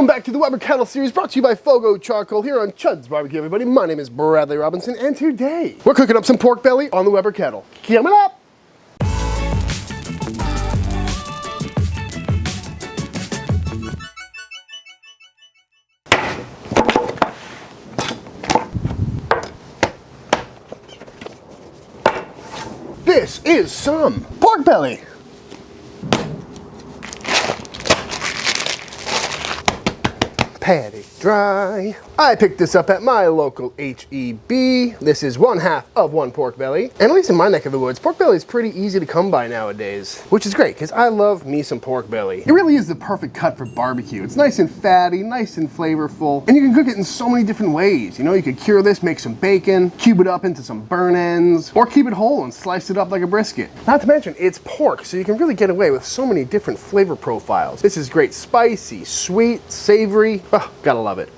Welcome back to the Weber Kettle series brought to you by FOGO Charcoal here on Chuds BBQ, everybody. My name is Bradley Robinson, and today we're cooking up some pork belly on the Weber Kettle. Coming up! This is some pork belly. Patty dry. I picked this up at my local H-E-B. This is 1/2 of one pork belly. And at least in my neck of the woods, pork belly is pretty easy to come by nowadays, which is great because I love me some pork belly. It really is the perfect cut for barbecue. It's nice and fatty, nice and flavorful, and you can cook it in so many different ways. You know, you could cure this, make some bacon, cube it up into some burn ends, or keep it whole and slice it up like a brisket. Not to mention, it's pork, so you can really get away with so many different flavor profiles. This is great, spicy, sweet, savory. Oh, gotta love it.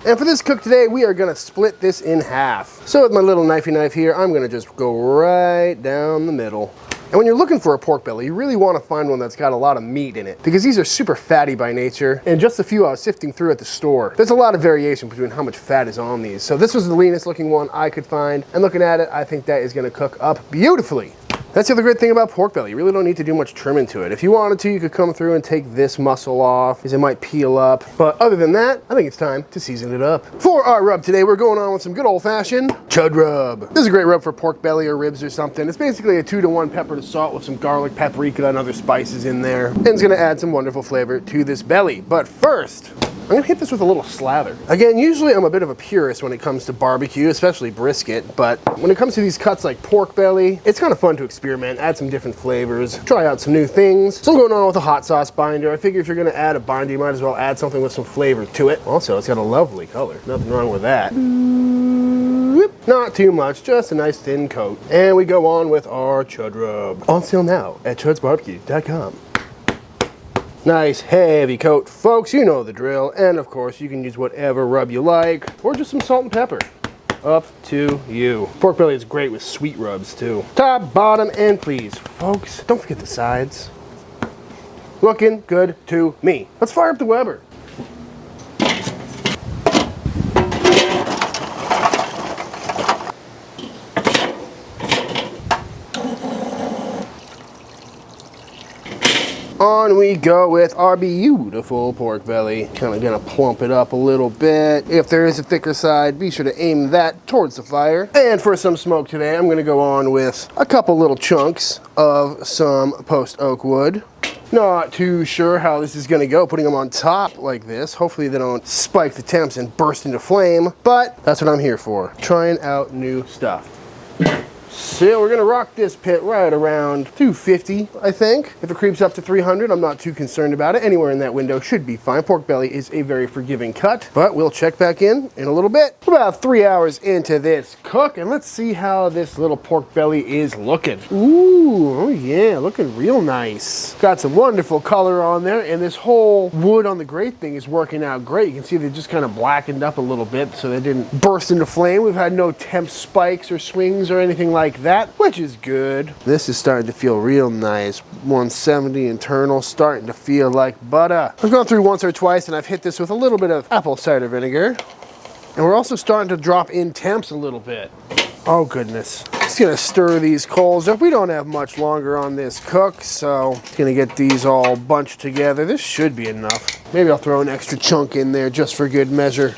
And for this cook today, we are gonna split this in half. So with my little knifey knife here, I'm gonna just go right down the middle. And when you're looking for a pork belly, you really wanna find one that's got a lot of meat in it, because these are super fatty by nature, and just a few I was sifting through at the store. There's a lot of variation between how much fat is on these. So this was the leanest looking one I could find, and looking at it, I think that is gonna cook up beautifully. That's the other great thing about pork belly. You really don't need to do much trimming to it. If you wanted to, you could come through and take this muscle off, because it might peel up. But other than that, I think it's time to season it up. For our rub today, we're going on with some good old-fashioned Chud rub. This is a great rub for pork belly or ribs or something. It's basically a 2-to-1 pepper to salt with some garlic, paprika, and other spices in there. And it's gonna add some wonderful flavor to this belly. But first, I'm gonna hit this with a little slather. Again, usually I'm a bit of a purist when it comes to barbecue, especially brisket, but when it comes to these cuts like pork belly, it's kind of fun to experiment, add some different flavors, try out some new things. So I'm going on with a hot sauce binder. I figure if you're gonna add a binder, you might as well add something with some flavor to it. Also, it's got a lovely color. Nothing wrong with that. Not too much, just a nice thin coat. And we go on with our Chud rub. On sale now at chudsbbq.com. Nice heavy coat, folks, you know the drill. And of course, you can use whatever rub you like, or just some salt and pepper. Up to you. Pork belly is great with sweet rubs too. Top, bottom, and please, folks, don't forget the sides. Looking good to me. Let's fire up the Weber. On we go with our beautiful pork belly. Kind of gonna plump it up a little bit. If there is a thicker side, be sure to aim that towards the fire. And for some smoke today, I'm gonna go on with a couple little chunks of some post oak wood. Not too sure how this is gonna go, putting them on top like this. Hopefully they don't spike the temps and burst into flame, but that's what I'm here for, trying out new stuff. So we're gonna rock this pit right around 250, I think. If it creeps up to 300, I'm not too concerned about it. Anywhere in that window should be fine. Pork belly is a very forgiving cut, but we'll check back in a little bit. About 3 hours into this cook, and let's see how this little pork belly is looking. Ooh, oh yeah, looking real nice. Got some wonderful color on there, and this whole wood on the grate thing is working out great. You can see they just kind of blackened up a little bit, so they didn't burst into flame. We've had no temp spikes or swings or anything like that, which is good. This is starting to feel real nice. 170 internal, starting to feel like butter. I've gone through once or twice and I've hit this with a little bit of apple cider vinegar. And we're also starting to drop in temps a little bit. Oh goodness. Just gonna stir these coals up. We don't have much longer on this cook, so gonna get these all bunched together. This should be enough. Maybe I'll throw an extra chunk in there just for good measure.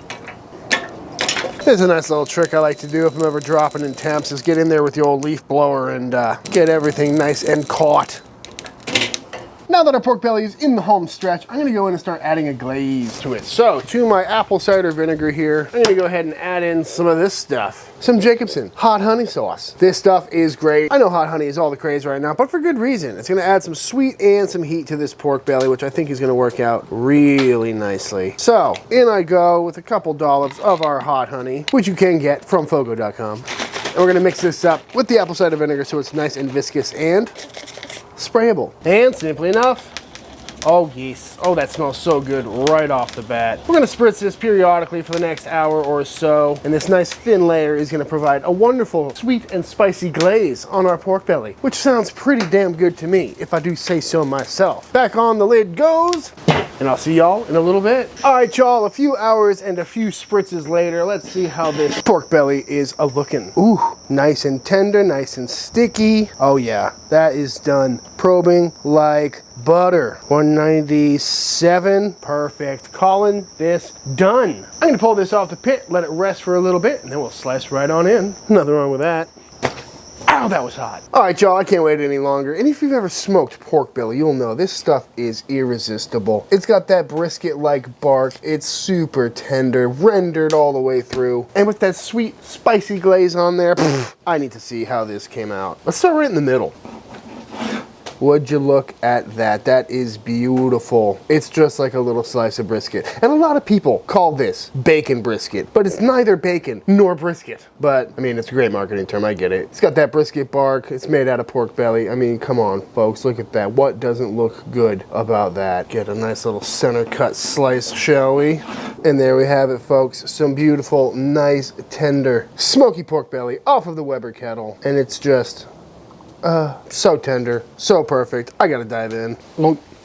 There's a nice little trick I like to do if I'm ever dropping in temps, is get in there with the old leaf blower and get everything nice and caught. Now that our pork belly is in the home stretch, I'm gonna go in and start adding a glaze to it. So to my apple cider vinegar here, I'm gonna go ahead and add in some of this stuff. Some Jacobson hot honey sauce. This stuff is great. I know hot honey is all the craze right now, but for good reason. It's gonna add some sweet and some heat to this pork belly, which I think is gonna work out really nicely. So in I go with a couple dollops of our hot honey, which you can get from FOGO.com. And we're gonna mix this up with the apple cider vinegar so it's nice and viscous and sprayable. And simply enough, Oh yes. Oh, that smells so good right off the bat. We're gonna spritz this periodically for the next hour or so, and this nice thin layer is gonna provide a wonderful sweet and spicy glaze on our pork belly, which sounds pretty damn good to me, if I do say so myself. Back on the lid goes, and I'll see y'all in a little bit. All right, y'all, a few hours and a few spritzes later, let's see how this pork belly is a-looking. Ooh, nice and tender, nice and sticky. Oh yeah, that is done probing like butter. 197, perfect. Calling this done. I'm gonna pull this off the pit, let it rest for a little bit, and then we'll slice right on in. Nothing wrong with that. Ow, that was hot. All right, y'all, I can't wait any longer. And if you've ever smoked pork belly, you'll know this stuff is irresistible. It's got that brisket-like bark. It's super tender, rendered all the way through. And with that sweet, spicy glaze on there, I need to see how this came out. Let's start right in the middle. Would you look at that? That is beautiful. It's just like a little slice of brisket. And a lot of people call this bacon brisket, but it's neither bacon nor brisket. But, I mean, it's a great marketing term, I get it. It's got that brisket bark. It's made out of pork belly. I mean, come on, folks, look at that. What doesn't look good about that? Get a nice little center cut slice, shall we? And there we have it, folks. Some beautiful, nice, tender, smoky pork belly off of the Weber Kettle. And it's just so tender, so perfect. I gotta dive in.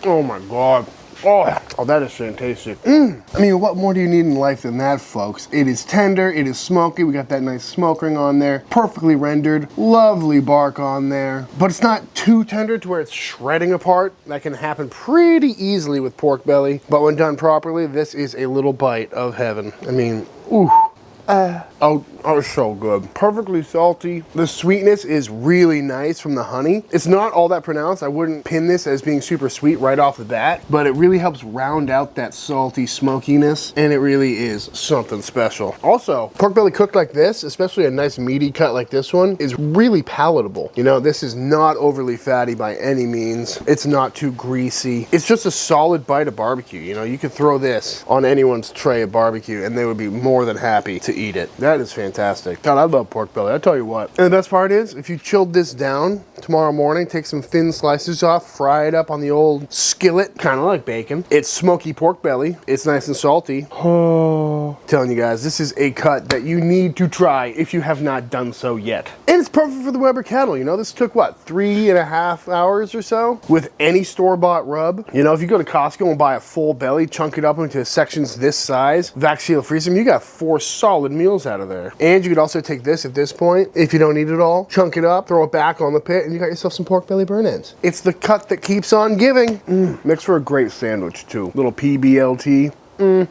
Oh my God. Oh, that is fantastic. I mean, what more do you need in life than that, folks? It is tender, it is smoky. We got that nice smoke ring on there, perfectly rendered, lovely bark on there. But it's not too tender to where it's shredding apart. That can happen pretty easily with pork belly. But when done properly, this is a little bite of heaven. I mean, ooh. Oh, it's so good. Perfectly salty. The sweetness is really nice from the honey. It's not all that pronounced. I wouldn't pin this as being super sweet right off the bat, but it really helps round out that salty smokiness, and it really is something special. Also, pork belly cooked like this, especially a nice meaty cut like this one, is really palatable. You know, this is not overly fatty by any means. It's not too greasy. It's just a solid bite of barbecue. You know, you could throw this on anyone's tray of barbecue and they would be more than happy to eat it. That is fantastic. God, I love pork belly, I tell you what. And the best part is, if you chilled this down tomorrow morning, take some thin slices off, fry it up on the old skillet, kind of like bacon. It's smoky pork belly. It's nice and salty. Oh, telling you guys, this is a cut that you need to try if you have not done so yet. And it's perfect for the Weber Kettle. You know, this took what, 3.5 hours or so with any store-bought rub. You know, if you go to Costco and buy a full belly, chunk it up into sections this size, vac seal freeze them, you got 4 solid meals out of there. And you could also take this at this point, if you don't eat it all, chunk it up, throw it back on the pit, and you got yourself some pork belly burn ends. It's the cut that keeps on giving. Makes for a great sandwich too. Little PBLT. And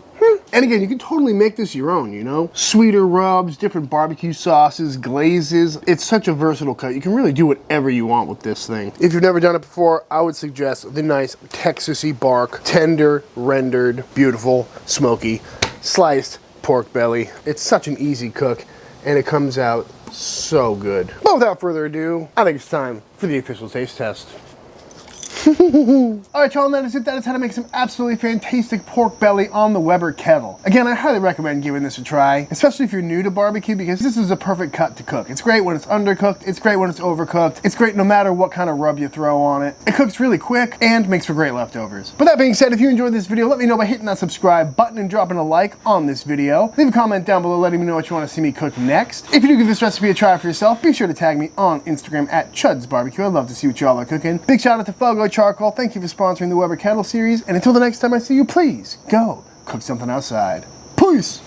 again, you can totally make this your own, you know? Sweeter rubs, different barbecue sauces, glazes. It's such a versatile cut. You can really do whatever you want with this thing. If you've never done it before, I would suggest the nice Texas-y bark, tender, rendered, beautiful, smoky, sliced pork belly. It's such an easy cook, and it comes out so good. But without further ado, I think it's time for the official taste test. Alright, y'all, and that is it. That is how to make some absolutely fantastic pork belly on the Weber Kettle. Again, I highly recommend giving this a try, especially if you're new to barbecue, because this is a perfect cut to cook. It's great when it's undercooked, it's great when it's overcooked, it's great no matter what kind of rub you throw on it. It cooks really quick and makes for great leftovers. But that being said, if you enjoyed this video, let me know by hitting that subscribe button and dropping a like on this video. Leave a comment down below letting me know what you want to see me cook next. If you do give this recipe a try for yourself, be sure to tag me on Instagram at Chuds BBQ. I'd love to see what y'all are cooking. Big shout out to FOGO Charcoal. Thank you for sponsoring the Weber Kettle series. And until the next time I see you, please go cook something outside. Peace!